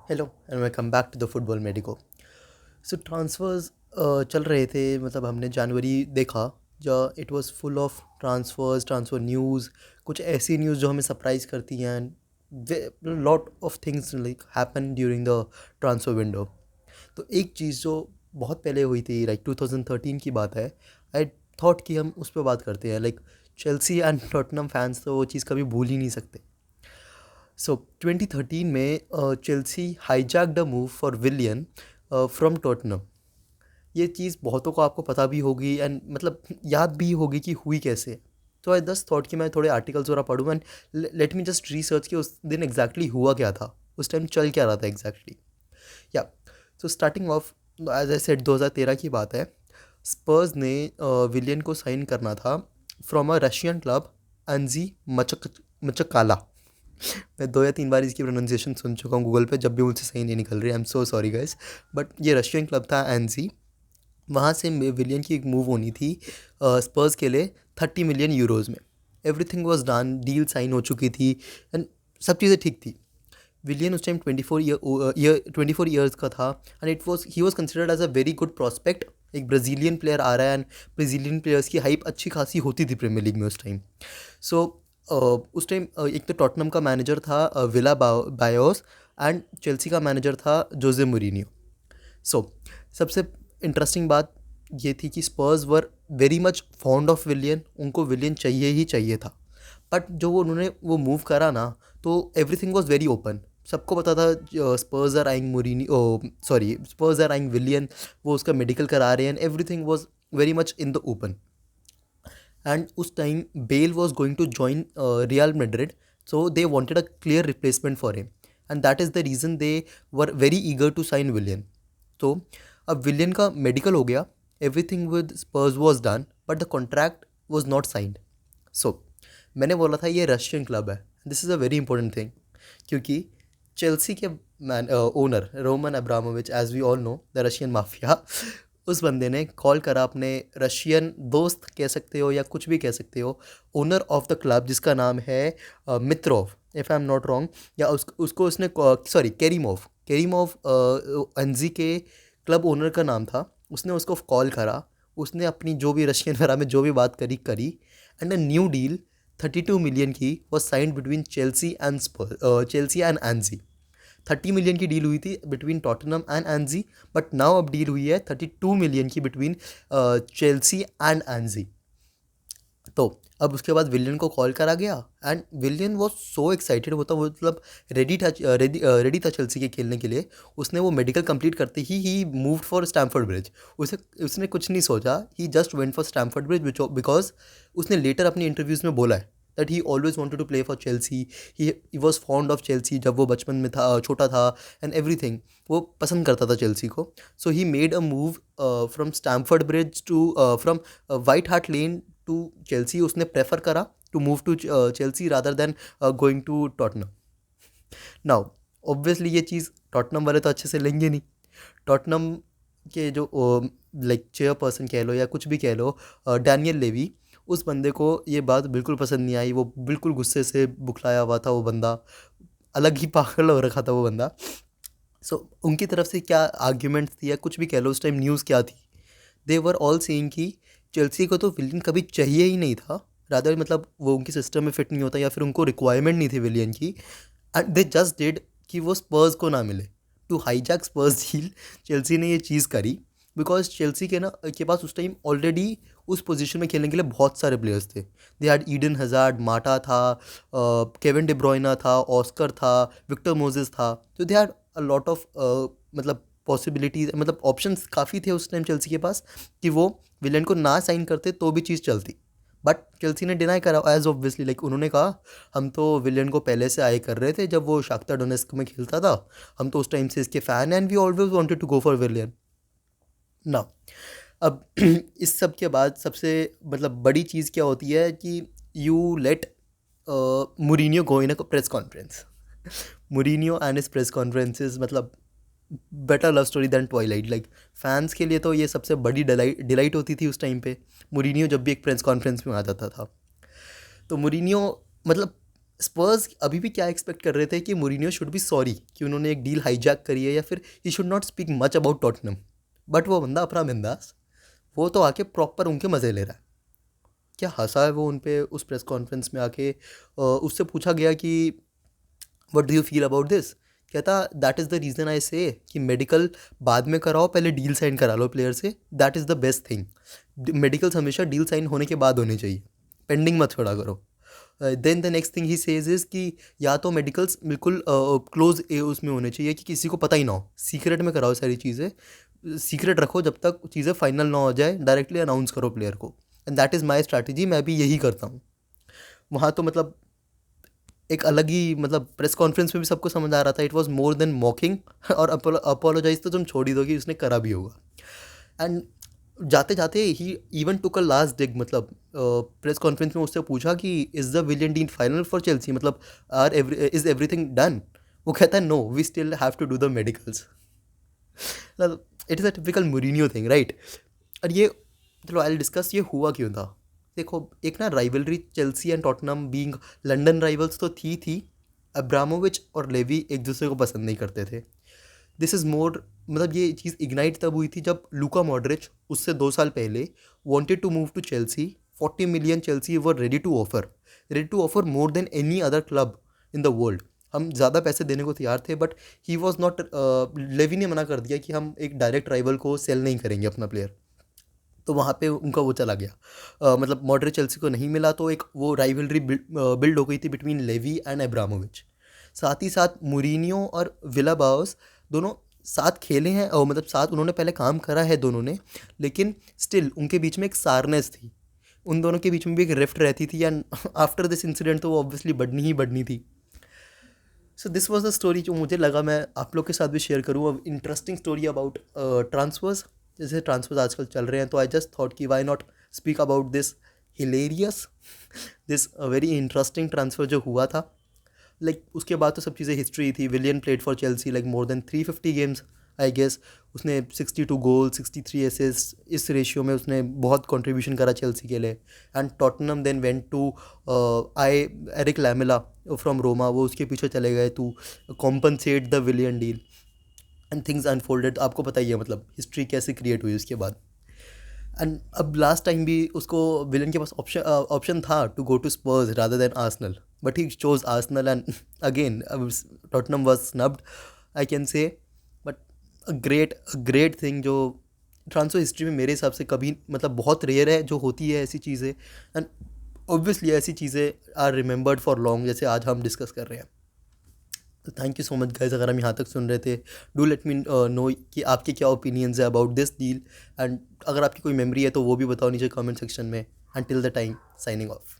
Hello and welcome back to the football medico. So transfers चल रहे थे, मतलब हमने जनवरी देखा जो it was full of transfers, transfer news, कुछ ऐसी न्यूज़ जो हमें सरप्राइज़ करती हैं and lot of things like happen during the transfer window. तो एक चीज़ जो बहुत पहले हुई थी, लाइक 2013 की बात है। आई थॉट कि हम उस पर बात करते हैं, like Chelsea and Tottenham fans तो वो चीज़ कभी भूल ही नहीं सकते। सो 2013 में Chelsea hijacked a move for Willian from Tottenham. ये चीज़ बहुतों को आपको पता भी होगी एंड मतलब याद भी होगी कि हुई कैसे। तो आई जस्ट थॉट कि मैं थोड़े आर्टिकल्स वगैरह पढूँ and let me just research कि उस दिन एग्जैक्टली हुआ क्या था, उस टाइम चल क्या रहा था एग्जैक्टली। या so starting off, as I said, 2013 की बात है। स्पर्स ने विलियन को साइन करना था from a Russian club Anzhi Makhachkala. मैं 2 या 3 बार इसकी प्रोनाउंसिएशन सुन चुका हूँ गूगल पे, जब भी मुझसे सही नहीं निकल रही, I am so sorry guys. But ये रशियन क्लब था एनजी। वहाँ से विलियन की एक मूव होनी थी स्पर्स के लिए 30 मिलियन यूरोज़ में। Everything was done, deal sign हो चुकी थी एंड सब चीज़ें ठीक थी। विलियन उस टाइम 24 ईयर्स का था and he was considered as a very good prospect. एक ब्राज़ीलियन प्लेयर आ रहा है एंड ब्राज़ीलियन प्लेयर्स की हाइप अच्छी खासी होती थी प्रीमियर लीग में उस टाइम। सो उस टाइम एक तो टॉटनम का मैनेजर था विला बायोस एंड चेल्सी का मैनेजर था जोजे मूरिनियो। सो सबसे इंटरेस्टिंग बात ये थी कि Spurs were very much fond of Willian, उनको विलियन चाहिए ही चाहिए था। बट जो उन्होंने वो मूव करा ना, तो एवरीथिंग वॉज वेरी ओपन। सबको पता था Spurs are eyeing Morini, sorry, Spurs are eyeing Willian, वो उसका मेडिकल करा रहे हैं, everything was very much in the open. And उस time Bale was going to join Real Madrid, so they wanted a clear replacement for him and that is the reason they were very eager to sign Willian. तो अब Willian का medical हो गया, everything with Spurs was done, but the contract was not signed. So मैंने बोला था ये Russian club है, this is a very important thing, क्योंकि चेल्सी के main owner Roman Abramovich, as we all know the Russian mafia, उस बंदे ने कॉल करा अपने रशियन दोस्त कह सकते हो या कुछ भी कह सकते हो, ओनर ऑफ द क्लब जिसका नाम है Mitrov, if I am not wrong, या उसको उसने, सॉरी, केरीमोव एनजी के क्लब ओनर का नाम था। उसने उसको कॉल करा, उसने अपनी जो भी रशियन वगैरह में जो भी बात करी करी and a new deal 32 million की was signed between Chelsea and Anzhi. 30 million की डील हुई थी between Tottenham and Anzhi, but now अब डील हुई है 32 मिलियन की बिटवीन चेल्सी एंड एनजी। तो अब उसके बाद विलियन को कॉल करा गया एंड विलियन वॉज सो एक्साइटेड, होता वो मतलब रेडी था चेल्सी के खेलने के लिए। उसने वो मेडिकल कंप्लीट करते ही मूव्ड फॉर स्टैमफोर्ड ब्रिज। उसे उसने कुछ नहीं सोचा, he just went for Stamford Bridge, because उसने लेटर अपनी इंटरव्यूज़ में बोला है that he always wanted to play for Chelsea. He was fond of Chelsea, जब वो बचपन में था, छोटा था एंड एवरीथिंग, वो पसंद करता था चेल्सी को। So he made a move from Stamford Bridge to from White Hart Lane to Chelsea. उसने प्रेफर करा to move to Chelsea rather than going to Tottenham. Now obviously ये चीज़ टॉटनम वाले तो अच्छे से लेंगे नहीं। टॉटनम के जो लाइक चेयरपर्सन कह लो या कुछ भी कह लो, डैनियल लेवी, उस बंदे को ये बात बिल्कुल पसंद नहीं आई। वो बिल्कुल गुस्से से बुखलाया हुआ था वो बंदा, अलग ही पागल हो रखा था वो बंदा। सो उनकी तरफ से क्या आर्ग्यूमेंट्स थी या कुछ भी कह लो, उस टाइम न्यूज़ क्या थी, दे वर ऑल सेइंग कि चेल्सी को तो विलियन कभी चाहिए ही नहीं था, रादर मतलब वो उनके सिस्टम में फिट नहीं होता या फिर उनको रिक्वायरमेंट नहीं थी विलियन की, एंड दे जस्ट डिड कि वो स्पर्स को ना मिले। To hijack Spurs deal Chelsea ने ये चीज़ करी, बिकॉज चेल्सी के पास उस टाइम ऑलरेडी उस पोजीशन में खेलने के लिए बहुत सारे प्लेयर्स थे। दे हैड ईडन हज़ार्ड, माटा था, केविन डिब्रोइना था, ऑस्कर था, विक्टर मोजेस था। तो they had a lot of मतलब पॉसिबिलिटीज, मतलब ऑप्शंस काफ़ी थे उस टाइम चेल्सी के पास कि वो विलन को ना साइन करते तो भी चीज़ चलती। बट चेल्सी ने डिनाई करा एज ऑब्वियसली, लाइक उन्होंने कहा हम तो विलियन को पहले से आए कर रहे थे, जब वो शाख्तर डोनेस्क में खेलता था, हम तो उस टाइम से इसके fan and we always wanted to go for Willian. ना अब इस सब के बाद सबसे मतलब बड़ी चीज़ क्या होती है कि you let Mourinho go in a press conference. Mourinho and his press conferences मतलब better love story than Twilight. Like fans के लिए तो ये सबसे बड़ी डिलाइट होती थी उस टाइम पे, मुरीनियो जब भी एक प्रेस कॉन्फ्रेंस में आ जाता था। तो मुरीनियो मतलब स्पर्स अभी भी क्या एक्सपेक्ट कर रहे थे कि मूरिनियो शुड बी सॉरी कि उन्होंने एक डील हाईजैक करी है, या फिर he should not speak much about Tottenham. But वो बंदा अपना बिंदास, वो तो आके प्रॉपर उनके मज़े ले रहा है। क्या हंसा है वो उन पे उस प्रेस कॉन्फ्रेंस में आके। उससे पूछा गया कि what do you feel about this. कहता that is the reason I say कि मेडिकल बाद में कराओ, पहले डील साइन करा लो प्लेयर से, that is the best thing. Medicals हमेशा डील साइन होने के बाद होने चाहिए, पेंडिंग मत छोड़ा करो। Then the next thing he says is कि या तो मेडिकल्स बिल्कुल क्लोज उसमें होने चाहिए कि किसी को पता ही ना हो, सीक्रेट में कराओ सारी चीज़ें, सीक्रेट रखो जब तक चीज़ें फाइनल ना हो जाए, डायरेक्टली अनाउंस करो प्लेयर को। And that is my strategy, मैं भी यही करता हूँ। वहाँ तो मतलब एक अलग ही मतलब प्रेस कॉन्फ्रेंस में भी सबको समझ आ रहा था, इट वॉज मोर देन मॉकिंग। और अपोलोजाइज तो तुम छोड़ ही दो कि उसने करा भी होगा। एंड जाते जाते ही इवन टुक अ लास्ट डिग, मतलब प्रेस कॉन्फ्रेंस में उससे पूछा कि is the Willian deal final for Chelsea, मतलब इज़ एवरीथिंग डन। वो कहता है no, we still have to do the medicals. मतलब it is a typical Mourinho thing, right. और ये, चलो आई डिस्कस ये हुआ क्यों था। देखो, एक ना rivalry Chelsea and Tottenham being London rivals तो थी। अब्रामोविच और लेवी एक दूसरे को पसंद नहीं करते थे। दिस इज़ मोर, मतलब ये चीज़ इग्नाइट तब हुई थी जब लूका मॉड्रिच उससे 2 साल पहले wanted to move to Chelsea. 40 million Chelsea were ready to offer more than any other club in the world. हम ज़्यादा पैसे देने को तैयार थे, but he was not, Levy ने मना कर दिया कि हम एक डायरेक्ट राइवल को सेल नहीं करेंगे अपना प्लेयर। तो वहाँ पे उनका वो चला गया। मतलब मॉडरेट चेल्सी को नहीं मिला, तो एक वो राइवलरी बिल्ड हो गई थी बिटवीन लेवी एंड अब्रामोविच। साथ ही साथ मूरिनियो और विला बाओस दोनों साथ खेले हैं, और मतलब साथ उन्होंने पहले काम करा है दोनों ने, लेकिन स्टिल उनके बीच में एक सारनेस थी। उन दोनों के बीच में भी एक रिफ्ट रहती थी, एंड आफ्टर दिस इंसिडेंट तो वो ऑब्वियसली बढ़नी ही बढ़नी थी। So this was the story जो मुझे लगा मैं आप लोग के साथ भी शेयर करूँ। अब इंटरेस्टिंग स्टोरी अबाउट ट्रांसफर्स। जैसे ट्रांसफर्स आजकल चल रहे हैं, तो आई जस्ट थॉट कि why not speak about this hilarious, this very interesting transfer जो हुआ था। उसके बाद तो सब चीज़ें हिस्ट्री थी। Willian played for Chelsea more than 350 games I guess. उसने 62 गोल, 63 असिस्ट, इस रेशियो में उसने बहुत कंट्रीब्यूशन करा चेल्सी के लिए। And Tottenham then went to I Erik Lamela from Roma, वो उसके पीछे चले गए to compensate the Willian deal. And things unfolded, आपको पता ही है मतलब हिस्ट्री कैसे क्रिएट हुई उसके बाद। एंड अब लास्ट टाइम भी उसको विलन के पास ऑप्शन था to go to Spurs rather than Arsenal, but he chose Arsenal. And again Tottenham was snubbed, I can say. But a great thing जो ट्रांसफर हिस्ट्री में मेरे हिसाब से कभी, मतलब बहुत रेयर है जो होती है ऐसी चीज़ें। एंड ऑब्वियसली ऐसी चीज़ें आर रिमेंबर्ड फॉर लॉन्ग, जैसे आज हम डिस्कस कर रहे हैं। तो thank you so much guys, अगर हम यहाँ तक सुन रहे थे। डू लेट मी नो कि आपके क्या ओपिनियंस है अबाउट दिस डील। एंड अगर आपकी कोई मेमोरी है तो वो भी बताओ नीचे कमेंट सेक्शन में। Until the time, signing off.